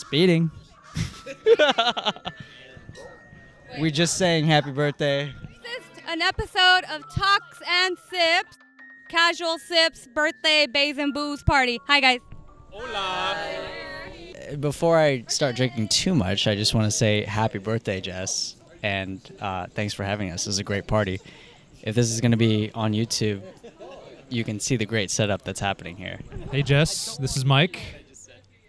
Speeding. We just saying happy birthday. This is an episode of Talks and Sips, casual sips, birthday, Baes and booze party. Hi, guys. Hola. Before I start drinking too much, I just want to say happy birthday, Jess. And thanks for having us. This is a great party. If this is going to be on YouTube, you can see the great setup that's happening here. Hey, Jess. This is Mike.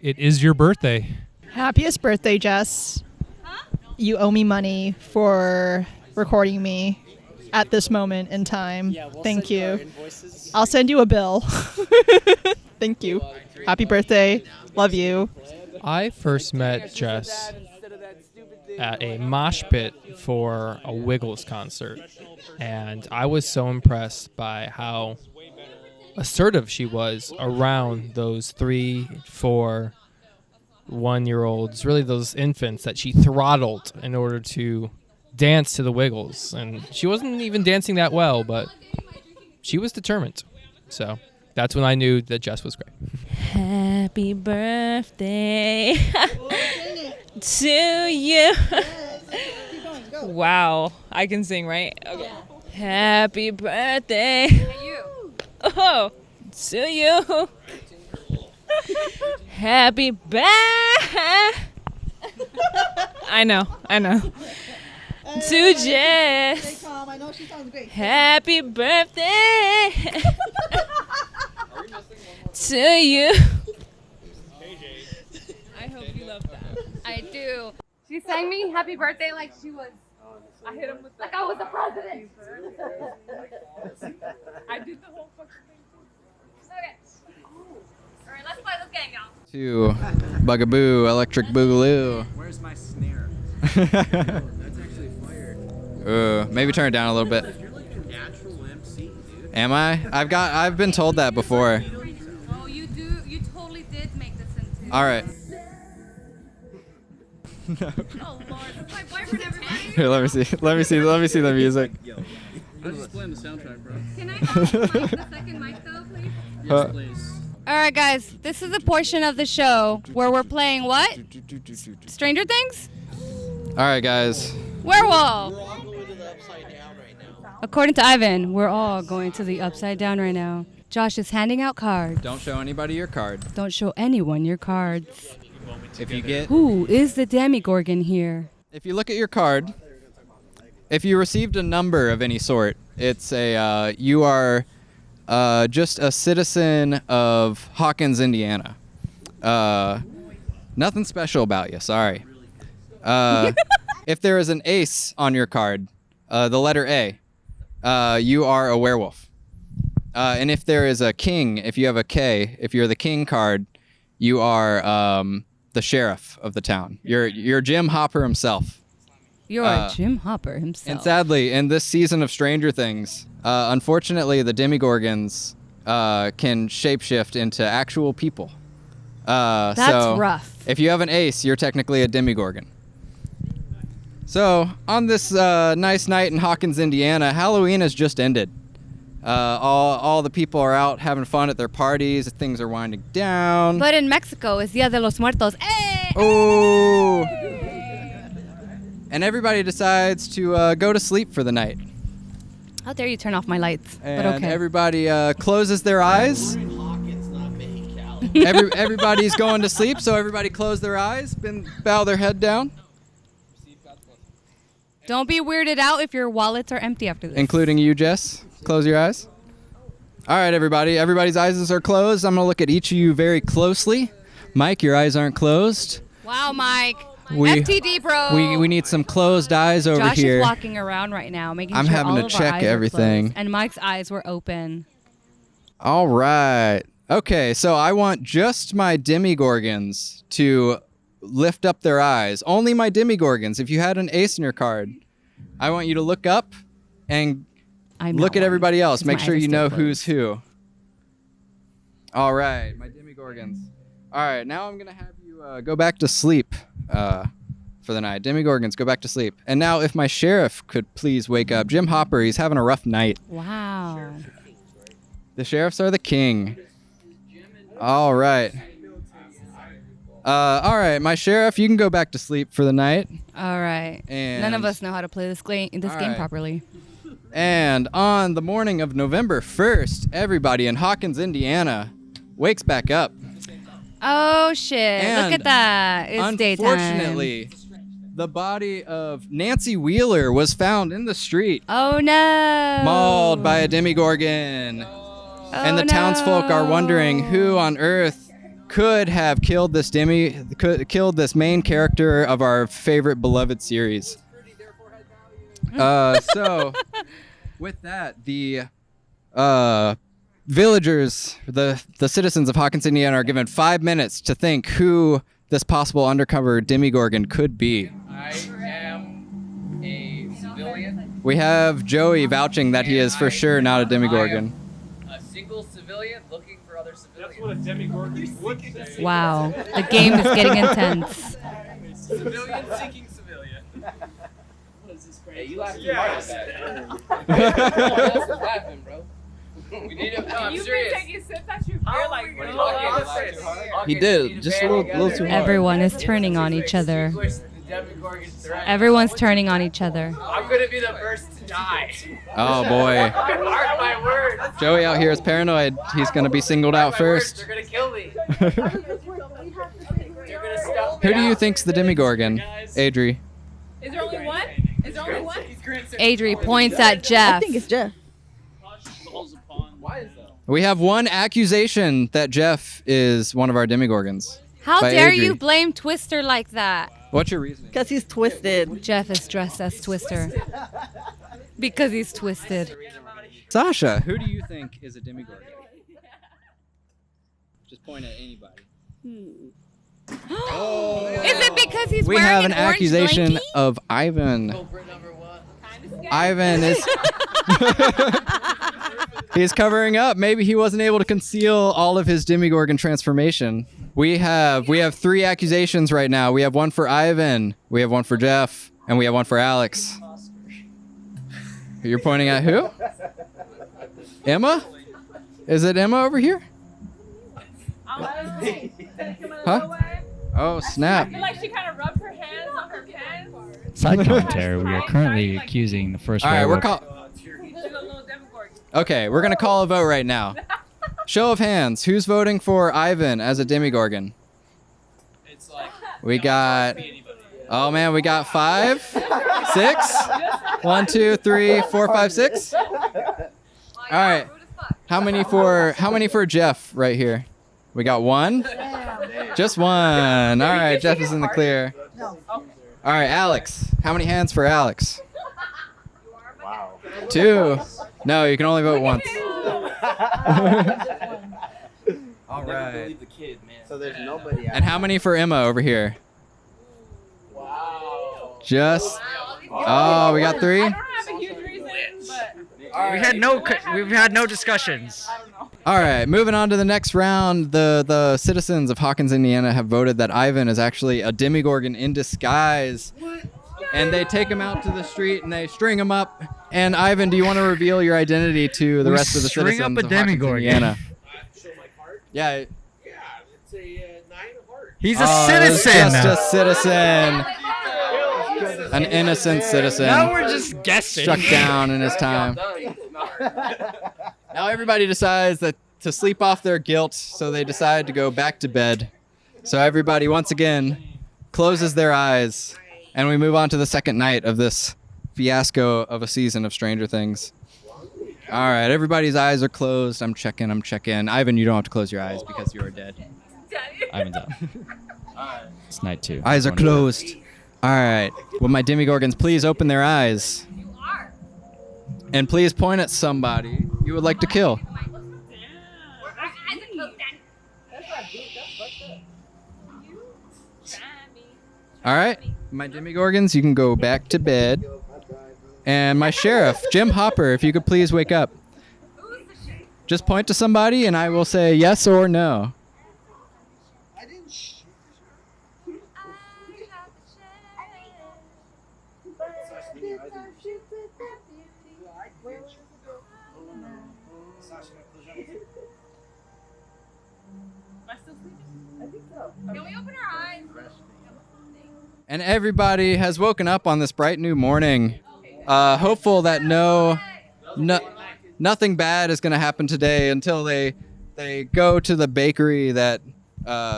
It is your birthday. Happiest birthday, Jess. Huh? You owe me money for recording me at this moment in time. Thank you. I'll send you a bill. Thank you. Happy birthday. Love you. I first met Jess at a mosh pit for a Wiggles concert, and I was so impressed by how assertive she was around those 3, 4, 1-year-olds, really those infants that she throttled in order to dance to the Wiggles. And she wasn't even dancing that well, but she was determined. So that's when I knew that Jess was great. Happy birthday to you. Wow, I can sing, right? Okay. Happy birthday. Oh, to you. Happy birthday. I know. To Jess. Happy birthday. To you. I hope you love that. I do. She sang me happy birthday like she was. I hit him with like I was the president. I did the whole fucking thing. Okay. All right, let's play this game, y'all. To Bugaboo, Electric Boogaloo. Where's my snare? That's actually fire. Maybe turn it down a little bit. You're like a natural MC, dude. Am I? I've been told that before. Oh, you do. You totally did make this into. All right. Oh Lord, that's my boyfriend, everybody. Here, let me see the music. I'm just playing the soundtrack, bro. Can I have the second mic though, please? Yes, please. All right, guys. This is a portion of the show where we're playing what? Stranger Things? All right, guys. Werewolf. According to Ivan, we're all going to the upside down right now. Josh is handing out cards. Don't show anybody your card. Don't show anyone your cards. If you get, Who is the Demigorgon here? if you look at your card, if you received a number of any sort, it's a you are just a citizen of Hawkins, Indiana. Nothing special about you. Sorry. If there is an ace on your card, the letter A, you are a werewolf. And if there is a king, if you have a K, if you're the king card, you are the sheriff of the town. You're Jim Hopper himself. You're Jim Hopper himself. And sadly, in this season of Stranger Things, unfortunately, the Demigorgons can shapeshift into actual people. That's so rough. If you have an ace, you're technically a Demigorgon. So, on this nice night in Hawkins, Indiana, Halloween has just ended. All the people are out having fun at their parties. Things are winding down. But in Mexico, it's Dia de los Muertos. Hey! Oh! And everybody decides to go to sleep for the night. How dare you turn off my lights? And But okay. everybody closes their eyes. Everybody's going to sleep, so everybody close their eyes, bow their head down. Don't be weirded out if your wallets are empty after this. Including you, Jess. Close your eyes. All right, everybody. Everybody's eyes are closed. I'm going to look at each of you very closely. Mike, your eyes aren't closed. Wow, Mike. We- FTD, bro. We need some closed eyes over Josh here. is walking around right now, making I'm sure having all to of our check eyes are everything. closed, and Mike's eyes were open. All right. Okay, so I want just my Demigorgons to lift up their eyes. Only my Demigorgons. If you had an ace in your card, I want you to look up and look at everybody else. Make sure you know who's who. All right, my Demigorgons. All right, now I'm going to have you go back to sleep for the night. Demigorgons, go back to sleep. And now if my sheriff could please wake up. Jim Hopper, he's having a rough night. Wow. The sheriffs are the king. All right. All right, my sheriff, you can go back to sleep for the night. All right. And None of us know how to play this game right. properly. And on the morning of November 1st, everybody in Hawkins, Indiana wakes back up. Oh, shit. And look at that. It's daytime. Unfortunately, the body of Nancy Wheeler was found in the street, Oh, no. mauled by a Demigorgon. And the townsfolk are wondering who on earth could have killed this killed this main character of our favorite beloved series. So, with that, the villagers, the citizens of Hawkins, Indiana, are given 5 minutes to think who this possible undercover Demigorgon could be. I am a civilian. We have Joey vouching that he is for sure not a Demigorgon. A single civilian looking for other civilians. That's what a demigorgon would say. Wow. The game is getting intense. Civilian seeking civilian. Hey, you laughed too Yeah. hard at that. Else was laughing, bro. We need to. No, I'm serious. sips at your How are we gonna look at this? He did, just a little too hard. Everyone is turning on each other. Everyone's turning on each other. I'm gonna be the first to die. Oh boy. Mark my words. Joey out here is paranoid. He's going to be singled out Mark my words, first. They're gonna kill me. They're gonna stuff me Who do you out. think's the Demigorgon? Adri. Is there only one? Is there only one? Adri points at Jeff. I think it's Jeff. Why is that? We have one accusation that Jeff is one of our Demigorgons. How by dare Adri. you blame Twister like that? What's your reasoning? Because he's twisted. Jeff is dressed as Twister. Because he's twisted. Sasha, who do you think is a Demigorgon? Just point at anybody. Is it because he's We wearing have an orange accusation blankie? of Ivan. Culprit number one. Ivan is... He's covering up. Maybe he wasn't able to conceal all of his Demigorgon transformation. We have 3 accusations right now. We have one for Ivan, we have one for Jeff, and we have one for Alex. You're pointing at who? Emma? Is it Emma over here? Huh? Oh, snap. I feel like she kind of rubbed her hands on her pen. Side commentary. We are currently accusing the first All right, we're werewolf. Okay, we're going to call a vote right now. Show of hands. Who's voting for Ivan as a Demigorgon? It's like We got... Oh, man, we got 5, 6. 1, 2, 3, 4, 5, 6. All right. How many for Jeff right here? We got 1. Just 1. All right, Jeff is in the clear. All right, Alex. How many hands for Alex? 2. No, you can only vote once. All right. the kid, man. So there's nobody out. And how many for Emma over here? Wow. Just... Oh, we got 3? I don't have a huge reason, but We've had no discussions. All right, moving on to the next round. The citizens of Hawkins, Indiana have voted that Ivan is actually a Demigorgon in disguise. And they take him out to the street and they string him up. And Ivan, do you want to reveal your identity to the rest of the string citizens up a of Hawkins, Demigorgon. Indiana? Show my heart. Yeah. Yeah, it's a 9 of heart. He's a Oh, citizen. Just a citizen. An innocent citizen. Now we're just guessing. Struck down in his time. Now everybody decides that to sleep off their guilt, so they decide to go back to bed. So everybody once again closes their eyes, and we move on to the second night of this fiasco of a season of Stranger Things. All right, everybody's eyes are closed. I'm checking. Ivan, you don't have to close your eyes because you are dead. Ivan's up. It's night 2. Eyes are closed. All right. Will my Demigorgons please open their eyes? And please point at somebody you would like to kill. All right. My Demigorgons, you can go back to bed. And my sheriff, Jim Hopper, if you could please wake up. Just point to somebody and I will say yes or no. Can we open our eyes? And everybody has woken up on this bright new morning, hopeful that nothing bad is going to happen today until they go to the bakery that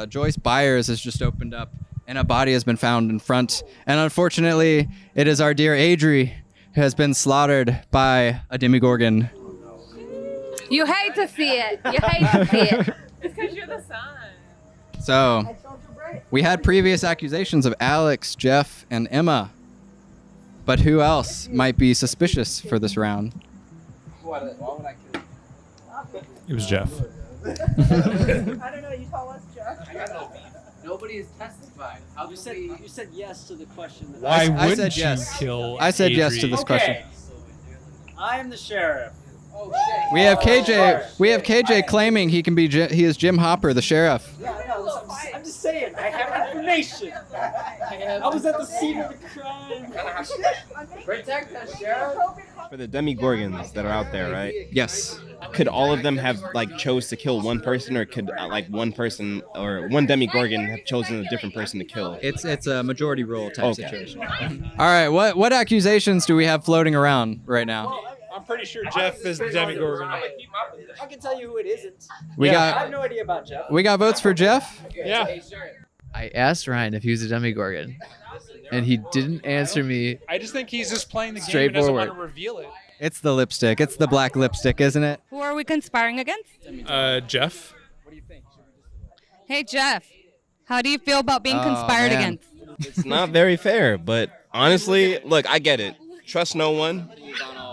Joyce Byers has just opened up, and a body has been found in front. And unfortunately, it is our dear Adri who has been slaughtered by a Demigorgon. You hate to see it. You hate to see it. It's because you're the sun. So, we had previous accusations of Alex, Jeff, and Emma. But who else might be suspicious for this round? Why would I kill you? It was Jeff. I don't know. You tell us, Jeff. I got no beef. Nobody has testified. You said yes to the question. Why I wouldn't said you yes. kill I said yes to Adri? this question. I am the sheriff. Oh shit. We have KJ. We have KJ claiming he can be. He is Jim Hopper, the sheriff. I'm just saying. I have information. I was at the scene of the crime. Protect us, sheriff. For the Demigorgons that are out there, right? Yes. Could all of them have like chose to kill one person, or could like one person or one Demigorgon have chosen a different person to kill? It's a majority rule type Okay. situation. All right. What accusations do we have floating around right now? I'm pretty sure Jeff is the Demigorgon. I can tell you who it isn't. We I got have no idea about Jeff. we got votes for Jeff. Yeah. I asked Ryan if he was a Demigorgon, and he didn't answer me. I just think he's just playing the game and doesn't want to reveal it. It's the lipstick. It's the black lipstick, isn't it? Who are we conspiring against? Jeff. Hey, Jeff. How do you feel about being Oh, conspired man. against? It's not very fair, but honestly, look, I get it. Trust no one,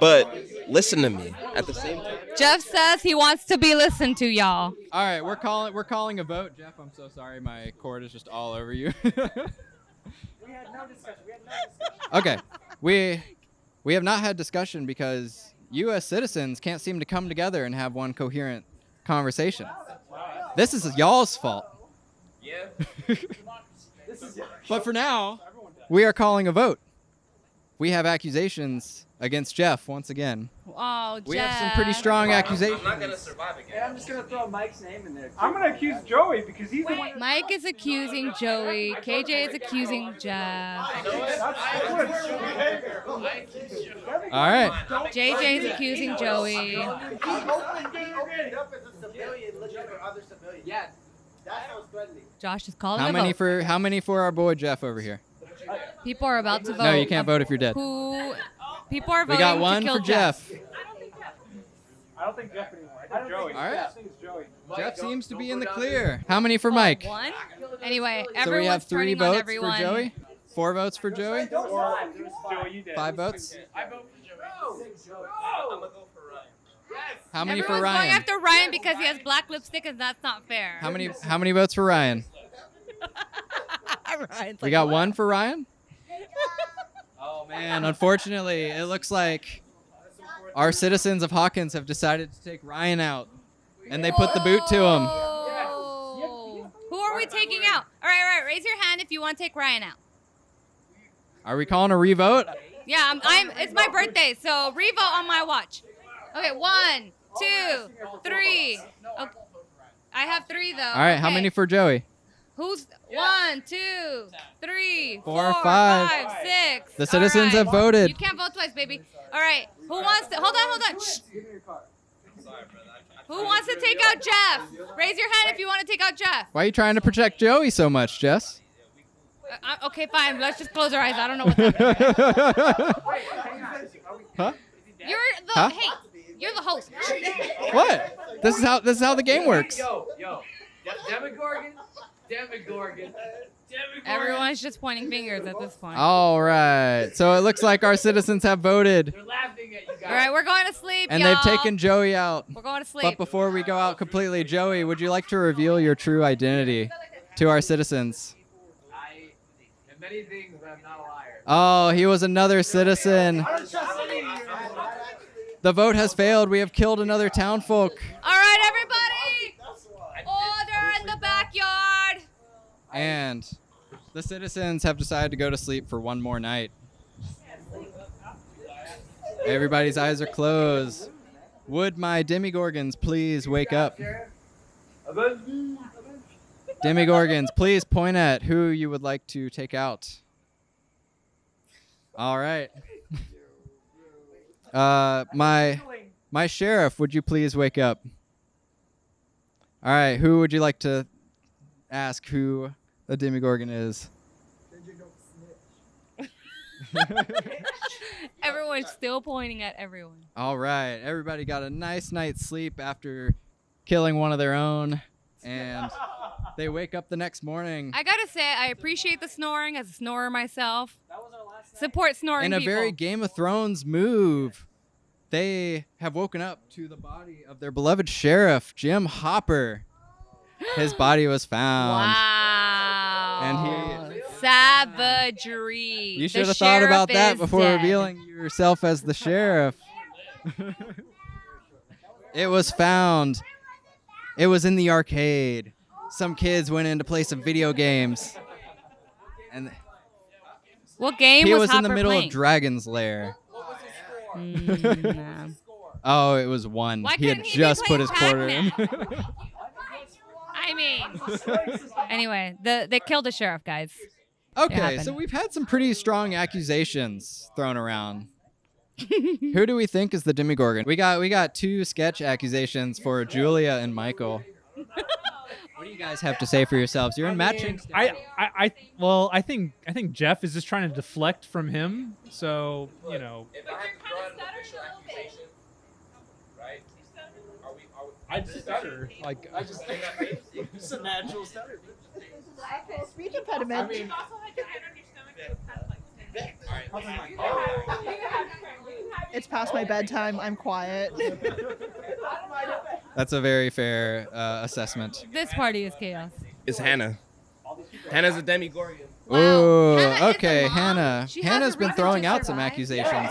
but listen to me at the same time. Jeff says he wants to be listened to, y'all. All right, we're calling a vote. Jeff, I'm so sorry. My cord is just all over you. We had no discussion. Okay. We have not had discussion because you as citizens can't seem to come together and have one coherent conversation. This is y'all's fault. Yeah. But for now, we are calling a vote. We have accusations against Jeff once again. Oh, Jeff. We have some pretty strong accusations. I'm not gonna survive again. I'm just gonna throw Mike's name in there. I'm gonna accuse Joey because he's the one. Mike is accusing Joey. KJ is accusing Jeff. All right. JJ is accusing Joey. Yeah. Josh is calling How a many vote. for our boy Jeff over here? People are about to vote. No, you can't vote if you're dead. People are voting We got to one kill for Jeff. I don't think Jeff anymore. I think Joey. All right. I think it's Joey. Jeff seems to be in the clear. How many for Mike? One? Anyway, So we everyone's have 3 turning on votes everyone. for Joey. 4 votes for Joey. Joey, you did. 5 votes. I vote for Joey. I'm gonna go for Ryan. How many Everyone's for going Ryan? after Ryan because he has black lipstick, and that's not fair. How many votes for Ryan? Ryan's We got 1 for Ryan. Oh man, unfortunately, it looks like our citizens of Hawkins have decided to take Ryan out, and they put the boot to him. Whoa. Who are we taking out? All right. Raise your hand if you want to take Ryan out. Are we calling a revote? Yeah, it's my birthday, so revote on my watch. Okay, 1, 2, 3. Okay. I have 3 though. All right, how Okay. many for Joey? Who's 1, 2, 3, 4, 4, 5. 5, 6. The citizens All have voted. You can't vote twice, baby. All right. Who wants to? Hold on. Shh. Who wants to take out Jeff? Raise your hand if you want to take out Jeff. Why are you trying to protect Joey so much, Jess? Okay, fine. Let's just close our eyes. I don't know what's happening. Huh? You're the host. What? This is how the game works. Yo. Demigorgon. Everyone's just pointing fingers at this point. All right. So it looks like our citizens have voted, They're laughing at you guys. All right, we're going to sleep, and y'all. they've taken Joey out. We're going to sleep. But before we go out completely, Joey, would you like to reveal your true identity to our citizens? I am many things, but I'm not a liar. Oh, he was another citizen. The vote has failed. We have killed another townfolk. All right, everybody. Order in the backyard. And the citizens have decided to go to sleep for one more night. Everybody's eyes are closed. Would my demigorgons please wake up? Demigorgons, please point at who you would like to take out. All right. My sheriff, would you please wake up? All right, who would you like to ask who the Demigorgon is? Everyone's still pointing at everyone. All right, everybody got a nice night's sleep after killing one of their own, and they wake up the next morning. I gotta say, I appreciate the snoring as a snorer myself. Support snoring In a people. very Game of Thrones move, they have woken up to the body of their beloved sheriff, Jim Hopper. His body was found. Wow. And Savagery. You The should have thought about sheriff that is before dead. revealing yourself as the sheriff. It was found. It was in the arcade. Some kids went in to play some video games. And What game he was was Hopper in the middle playing? of Dragon's Lair. Nah. Oh, it was one. Why He had couldn't he be just put playing his quarter in. Pac-Man? I mean, anyway, they killed the sheriff, guys. It Okay, happened. so we've had some pretty strong accusations thrown around. Who do we think is the Demigorgon? We got 2 sketch accusations for Julia and Michael. What do you guys have to say for yourselves? You're in matching. I think Jeff is just trying to deflect from him. So If I had to draw an official accusation, right? I just stutter. Like I just think It's a natural stutter. Speech impediment. It's past my bedtime. I'm quiet. That's a very fair assessment. This party is chaos. It's Hannah. Hannah's a Demigorgon. Ooh, Hannah is okay, a mom. Hannah. She has Hannah's a been reason throwing to out some survive. accusations.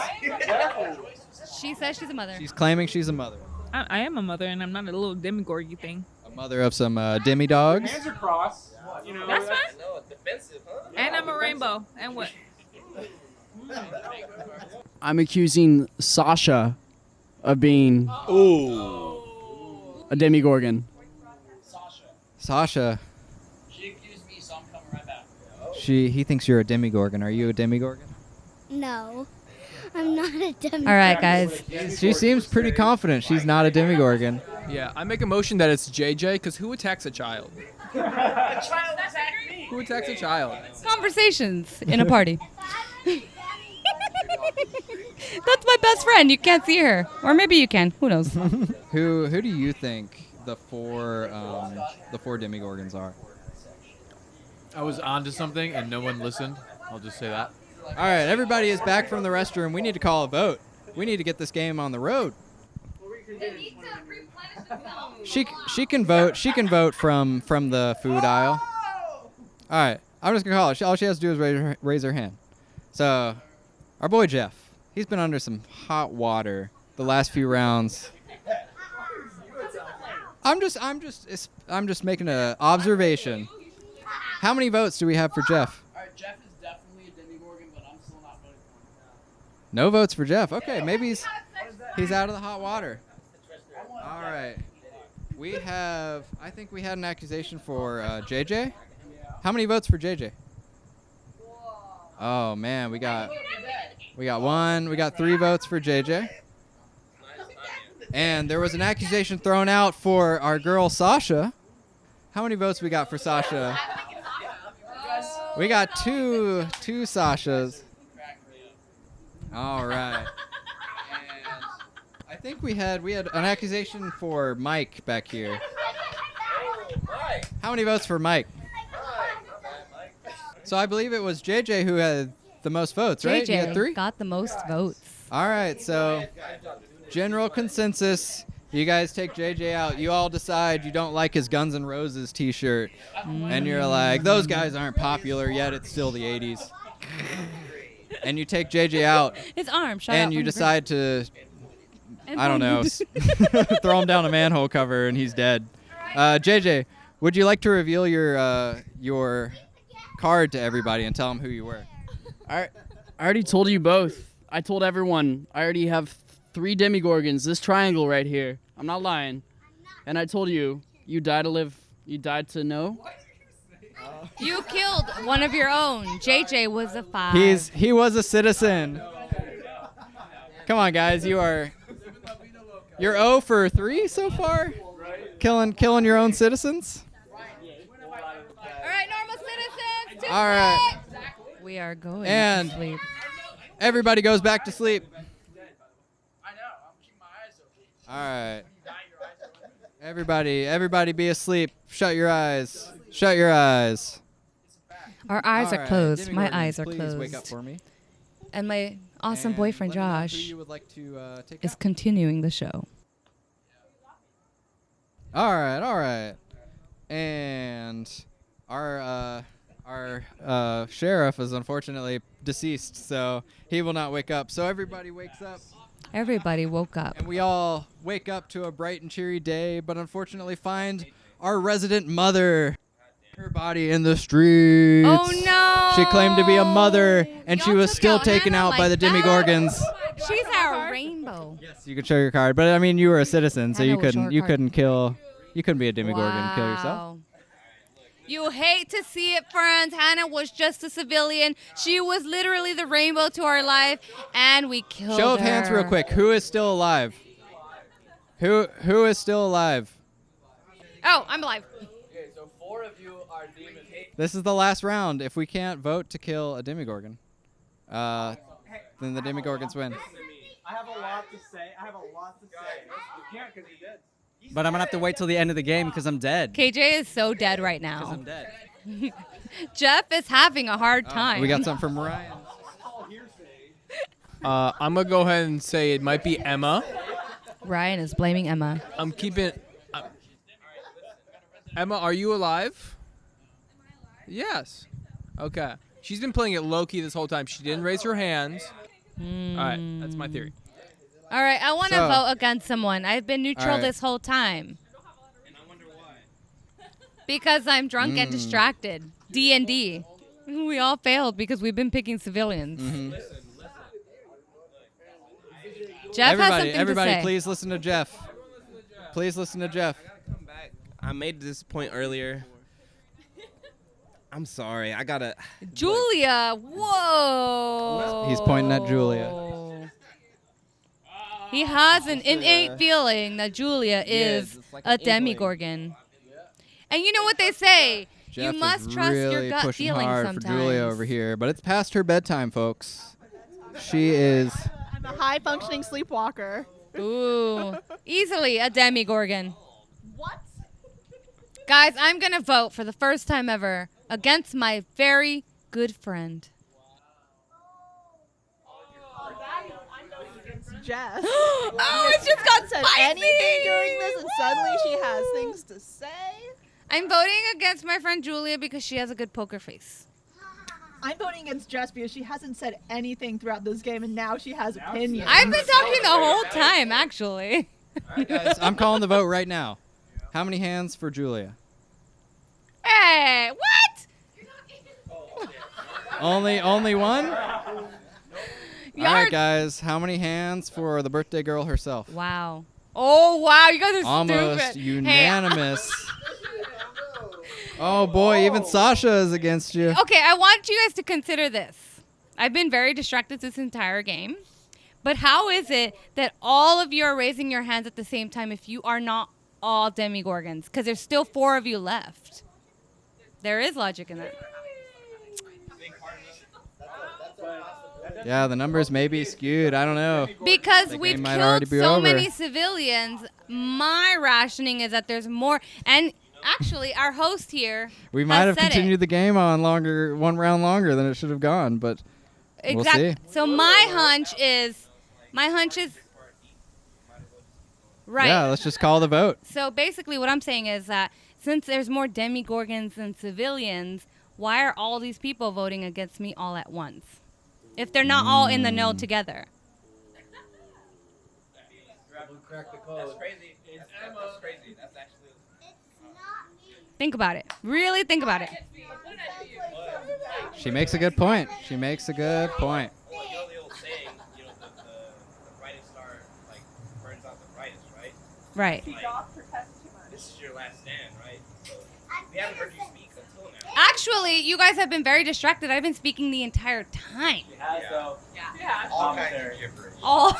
She says she's a mother. She's claiming she's a mother. I am a mother, and I'm not a little demigorgy thing. A mother of some demi dogs. Hands are crossed. You know. That's fine. No, defensive, huh? And I'm a rainbow. And what? I'm accusing Sasha of being a Demigorgon. Sasha. She accused me, so I'm coming right back. He thinks you're a Demigorgon. Are you a Demigorgon? No, I'm not a Demigorgon. All right, guys. She seems pretty confident she's not a Demigorgon. Yeah, I make a motion that it's JJ, because who attacks a child? Who attacks a child? Conversations in a party. That's my best friend. You can't see her, or maybe you can. Who knows? Who do you think the four Demigorgons are? I was onto something and no one listened. I'll just say that. All right, everybody is back from the restroom. We need to call a vote. We need to get this game on the road. She can vote. She can vote from the food aisle. All right, I'm just gonna call it. All she has to do is raise her hand. So, our boy Jeff, he's been under some hot water the last few rounds. I'm just making an observation. How many votes do we have for Jeff? Alright, Jeff is definitely a Demigorgon, but I'm still not voting for him. No votes for Jeff. Okay, maybe he's out of the hot water. All right. I think we had an accusation for JJ. How many votes for JJ? Oh man, we got 3 votes for JJ. And there was an accusation thrown out for our girl Sasha. How many votes we got for Sasha? We got two Sashas. All right. And I think we had an accusation for Mike back here. How many votes for Mike? So I believe it was JJ who had the most votes, right? He had 3? got the most votes. All right, so general consensus, you guys take JJ out. You all decide you don't like his Guns N' Roses t-shirt. And you're like, those guys aren't popular yet. It's still the 80s. And you take JJ out. His arm shot out And you from the decide to, And I don't know, throw him down a manhole cover and he's dead. JJ, would you like to reveal your card to everybody and tell them who you were? I already told you both. I told everyone. I already have 3 Demigorgons. This triangle right here. I'm not lying. And I told you, you die to live, you died to know. You killed one of your own. JJ was a 5. He was a citizen. Come on, guys. You're 0 for 3 so far. Killing your own citizens. All right, normal citizens. To All right. sleep. We are going And to sleep. everybody goes back to sleep. All right. Everybody be asleep. Shut your eyes. Shut your eyes. Our eyes All are right, closed. My Demigorgons, eyes are please closed. wake up for me. And my awesome And boyfriend let me know who Josh you would like to take is out. continuing the show. All right. And our sheriff is unfortunately deceased, so he will not wake up. So everybody wakes up. Everybody woke up. And we all wake up to a bright and cheery day, but unfortunately find our resident mother, her body in the streets. Oh no! She claimed to be a mother, and she Y'all was took still out taken Hannah out by the like that? Demigorgons. She's our rainbow. Yes, you could show your card, but I mean, you were a citizen, so I you know, show her couldn't card. you couldn't be a Demigorgon and kill yourself. Wow. You hate to see it, friends. Hannah was just a civilian. She was literally the rainbow to our life, and we killed her. Show of hands, real quick. Who is still alive? Who is still alive? Oh, I'm alive. Okay, so 4 of you are demons. This is the last round. If we can't vote to kill a Demigorgon, then the Demigorgons win. I have a lot to say. You can't because you're dead. But I'm gonna have to wait till the end of the game because I'm dead. KJ is so dead right now. I'm dead. Jeff is having a hard time. We got something from Ryan. I'm gonna go ahead and say it might be Emma. Ryan is blaming Emma. I'm keeping. Emma, are you alive? Yes. Okay. She's been playing it low key this whole time. She didn't raise her hands. All right, that's my theory. All right, I want to vote against someone. I've been neutral right. this whole time. Because I'm drunk and distracted. D&D. We all failed because we've been picking civilians. Jeff has something Everybody, to say. please listen to Jeff. Please listen to Jeff. I made this point earlier. I'm sorry. I gotta. Julia, whoa. He's pointing at Julia. He has an innate feeling that Julia is it's like a an inkling. Demigorgon. And you know what they say? Jeff you must is trust really your gut pushing feeling hard sometimes. for Julia over here, but it's past her bedtime, folks. She is. I'm a high functioning sleepwalker. Ooh, easily a Demigorgon. What? Guys, I'm going to vote for the first time ever against my very good friend. Jess. Oh, it just got said spicy. anything during this, and suddenly she has things to say. I'm voting against my friend Julia because she has a good poker face. I'm voting against Jess because she hasn't said anything throughout this game, and now she has opinions. I've been talking the whole time, actually. All right, guys, I'm calling the vote right now. How many hands for Julia? Hey, what? Only one? Y'all All right, are- guys. How many hands for the birthday girl herself? Wow. Oh, wow. You guys are Almost stupid. unanimous. Oh, boy. Even Sasha is against you. Okay, I want you guys to consider this. I've been very distracted this entire game. But how is it that all of you are raising your hands at the same time if you are not all Demigorgons? Because there's still 4 of you left. There is logic in that. Yeah, the numbers may be skewed. I don't know. Because The we've game might already killed be so over. many civilians, my rationing is that there's more. And actually, our host here We might have said it. continued the game on one round longer than it should have gone, but we'll see. So my hunch is right. Yeah, let's just call the vote. So basically, what I'm saying is that since there's more Demigorgons than civilians, why are all these people voting against me all at once? If they're not all in the know together. That's crazy. That's crazy. That's actually. Think about it. Really think about it. She makes a good point. She makes a good point. Well, you know the old saying, you know, the brightest star like burns out the brightest, right? Right. Like, this is your last stand, right? So we haven't heard you speak until now. Actually, you guys have been very distracted. I've been speaking the entire time. All kinds of gibberish. All.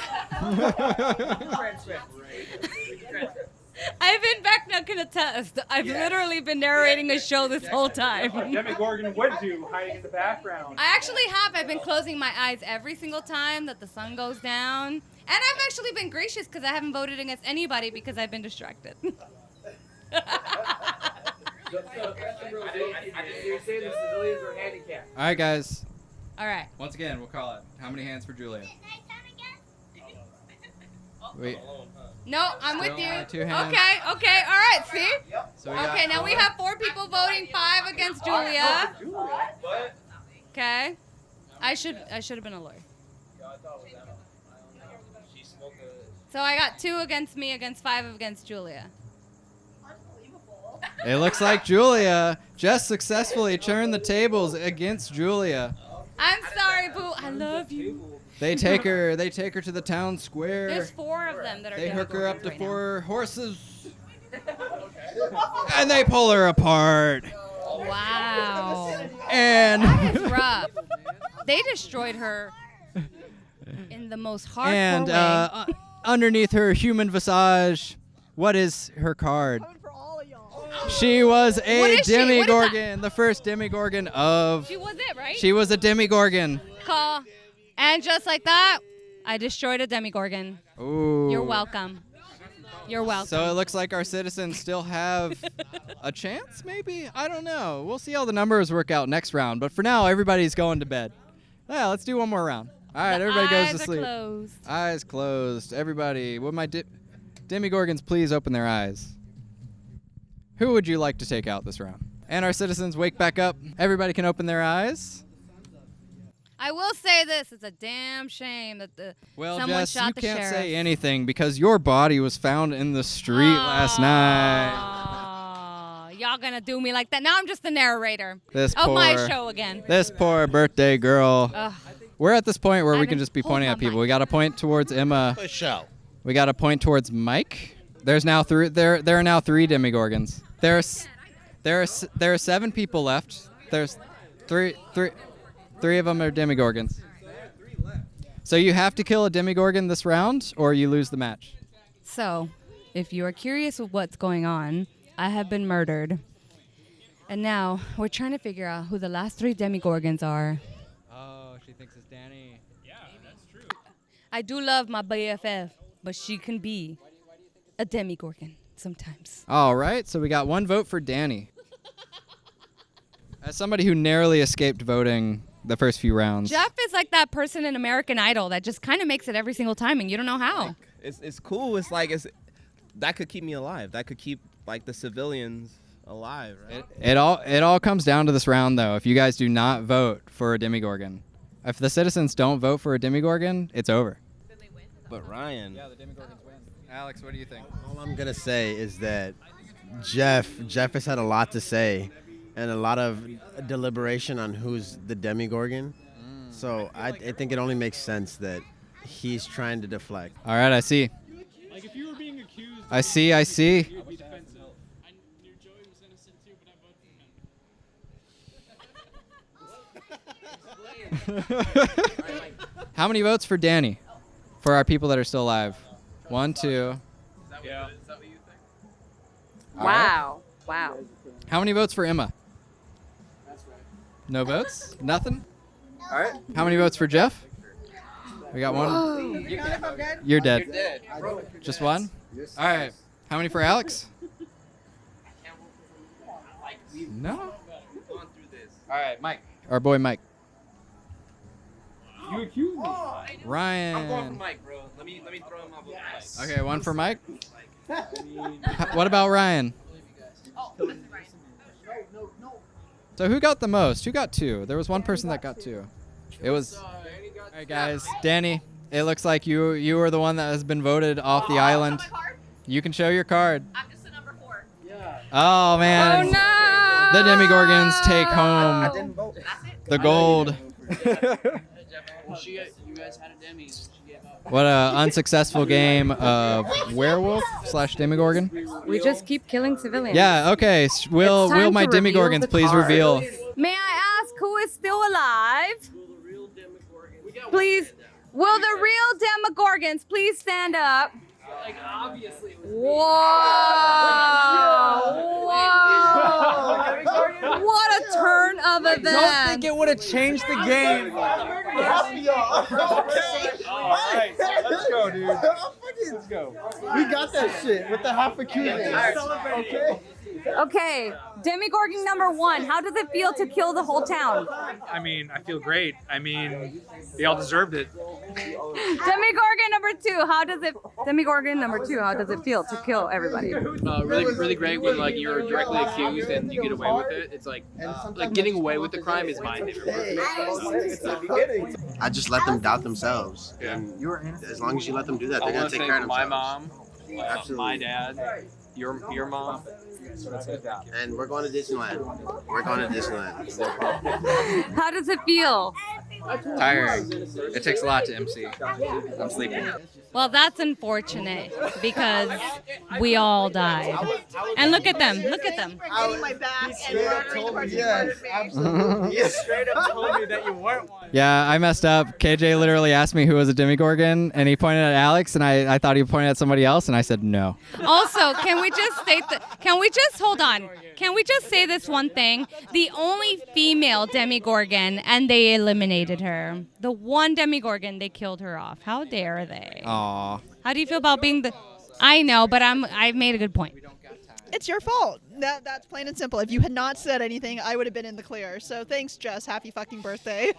Ivan Beckner can attest. I've literally been narrating a show this whole time. Demogorgon would do, hiding in the background. I actually have. I've been closing my eyes every single time that the sun goes down. And I've actually been gracious because I haven't voted against anybody because I've been distracted. You're saying the civilians are handicapped. All right, guys. All right. Once again, we'll call it. How many hands for Julia? Wait. No, I'm Still with you. only 2 hands. Okay, all right, see? So we got Okay, now we have 4 people voting, 5 against Julia. Okay. I should have been a lawyer. So I got 2 against me against 5 against Julia. It looks like Julia just successfully turned the tables against Julia. I'm sorry, Boo. I love you. They take her to the town square. There's 4 of them that are They hook her up to Demogorgons 4 horses. And they pull her apart. Wow. And that is rough. They destroyed her in the most hardcore way. Underneath her human visage, what is her card? She was a Demigorgon, the first Demigorgon of. She was it, right? She was a Demigorgon. Call. And just like that, I destroyed a Demigorgon. Ooh. You're welcome. You're welcome. So it looks like our citizens still have a chance, maybe? I don't know. We'll see how the numbers work out next round. But for now, everybody's going to bed. Yeah, let's do one more round. All right, everybody goes to sleep. Eyes are closed. Eyes closed. Everybody, would my Demigorgons please open their eyes? Who would you like to take out this round? And our citizens wake back up. Everybody can open their eyes. I will say this: it's a damn shame that someone Jess, shot you the can't sheriff. say anything because your body was found in the street last night. Y'all gonna do me like that? Now I'm just the narrator This of my poor- show again. This poor birthday girl. Ugh. We're at this point where we Ivan, can just be hold pointing my at people. We got to point towards Emma. We got to point towards Mike. There's now there are now 3 Demigorgons. There are 7 people left. There's three of them are Demigorgons. So you have to kill a Demigorgon this round, or you lose the match. So, if you are curious of what's going on, I have been murdered, and now we're trying to figure out who the last 3 Demigorgons are. Oh, she thinks it's Danny. Yeah, that's true. I do love my BFF, but she can be a Demigorgon sometimes. All right, so we got 1 vote for Danny. As somebody who narrowly escaped voting the first few rounds. Jeff is like that person in American Idol that just kind of makes it every single time, and you don't know how. It's cool. It's like that could keep me alive. That could keep like the civilians alive. Right? It all comes down to this round, though. If you guys do not vote for a Demigorgon, if the citizens don't vote for a Demigorgon, it's over. But Ryan. Yeah, the Demigorgons win. Alex, what do you think? All I'm gonna say is that Jeff has had a lot to say and a lot of deliberation on who's the Demigorgon. So I think it only makes sense that he's trying to deflect. All right, I see. Like if you were being accused. I see. You would be defensive. I knew Joey was innocent too, but I voted for him. How many votes for Danny? For our people that are still alive? 1, 2. Yeah. All right. Wow. Wow. How many votes for Emma? No votes? Nothing? All right. How many votes for Jeff? We got 1. You're dead. You're dead. Just 1? All right. How many for Alex? No. All right, Mike. Our boy Mike. You accused me. Ryan. I'm going for Mike, bro. Let me throw him my vote. Okay, 1 for Mike. What about Ryan? So who got the most? Who got 2? There was 1 person that got 2. It was. All right, guys. Danny, it looks like you were the one that has been voted off the island. You can show your card. I'm just a number 4. Yeah. Oh man. Oh no! The Demigorgons take home I didn't vote. the gold. You guys had a demi. She gave up. What a unsuccessful game of Werewolf / Demigorgon. We just keep killing civilians. Yeah. Okay. Will It's time my to reveal Demigorgons the please cards. reveal? May I ask who is still alive? Please, will the real Demogorgons please stand up? Like, obviously. Whoa! Whoa! What a turn of events! I don't think it would have changed the game. Alright, let's go, dude. Let's go. We got that shit with the half a cutie. Okay. Okay, Demigorgon number 1. How does it feel to kill the whole town? I mean, I feel great. I mean, they all deserved it. Demigorgon number 2. How does it? Demigorgon number 2. How does it feel to kill everybody? Really great when like you're directly accused and you get away with it. It's like getting away with the crime is my favorite. I just let them doubt themselves. Yeah. And as long as you let them do that, they're gonna take care of my themselves. mom, Absolutely. my dad, your mom. And we're going to Disneyland. We're going to Disneyland. No problem. How does it feel? Tiring. It takes a lot to MC. I'm sleeping. Well, that's unfortunate because we all died. And look at them. Look at them. Getting my back and murdering the person who murdered me. Absolutely. You straight up told me that you weren't one. Yeah, I messed up. KJ literally asked me who was a Demigorgon, and he pointed at Alex, and I thought he pointed at somebody else, and I said no. Also, can we just state that? Can we just hold on? Can we just say this one thing? The only female Demigorgon, and they eliminated her. The one Demigorgon, they killed her off. How dare they? Aw. How do you feel about being the? I know, but I've made a good point. It's your fault. That's plain and simple. If you had not said anything, I would have been in the clear. So thanks, Jess. Happy fucking birthday.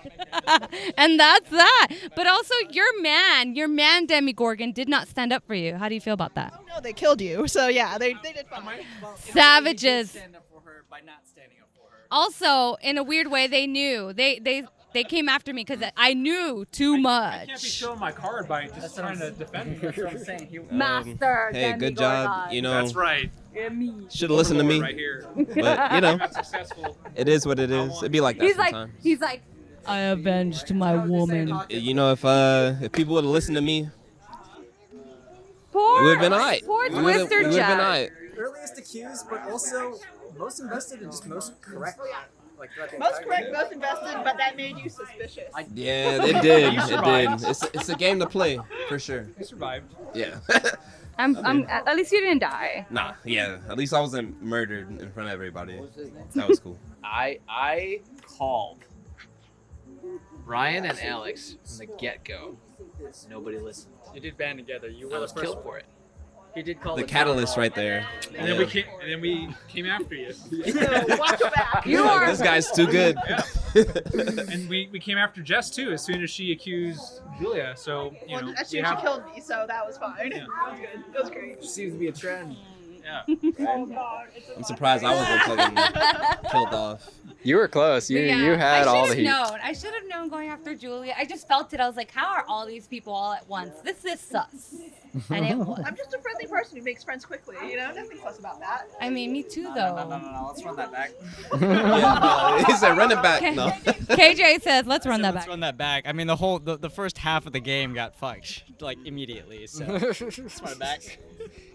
And that's that. But also, your man Demigorgon did not stand up for you. How do you feel about that? No, they killed you. So yeah, they did fine. Savages. Stand up for her by not standing up for her. Also, in a weird way, they knew. They came after me because I knew too much. I can't be showing my card by just trying to defend me. That's what I'm saying. Master. Hey, good job. You know, That's right. should have listened to me. Right here. But you know, Not successful. it is what it is. It'd be like that sometimes. He's like, I avenged my woman. You know, if people would have listened to me, Poor, we would have been alright. Poor We would have Twister been Jack. alright. Earliest accused, but also most invested and just most correct. Like throughout the Most entire correct, game. most invested, but that made you suspicious. Yeah, it did. You It survived. did. It's a game to play for sure. You survived. Yeah. At least you didn't die. Nah. Yeah. At least I wasn't murdered in front of everybody. That was cool. I called Ryan and Alex from the get-go. Nobody listened. You did band together. You I were the was first killed one. for it. He did call The it catalyst right there. And then we came after you. Watch your back. You are. This guy's too good. And we came after Jess too as soon as she accused Julia. So you know, That's we true. She have, killed me, so that was fine. Yeah. It was good. It was great. Seems to be a trend. yeah. I'm surprised I wasn't fucking killed off. You were close. You Yeah, had all the I should heat. have known. I should have known going after Julia. I just felt it. I was like, how are all these people all at once? This is sus. And it was. I'm just a friendly person who makes friends quickly. You know, nothing fuss about that. I mean, me too, No, though. let's run that back. Yeah, he said, "Run it back." Okay. No. KJ says, let's run that Let's back. run that back. I mean, the first half of the game got fucked like immediately. So let's run it back.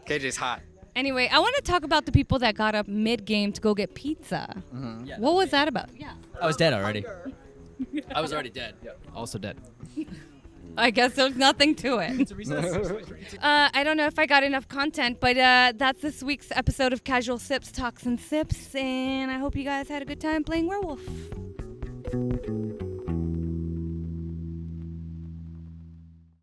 KJ's hot. Anyway, I want to talk about the people that got up mid-game to go get pizza. Yeah. What was that about? Yeah. I was dead already. I was already dead. Also dead. I guess there's nothing to it. I don't know if I got enough content, but that's this week's episode of Casual Sips, Talks, and Sips, and I hope you guys had a good time playing Werewolf.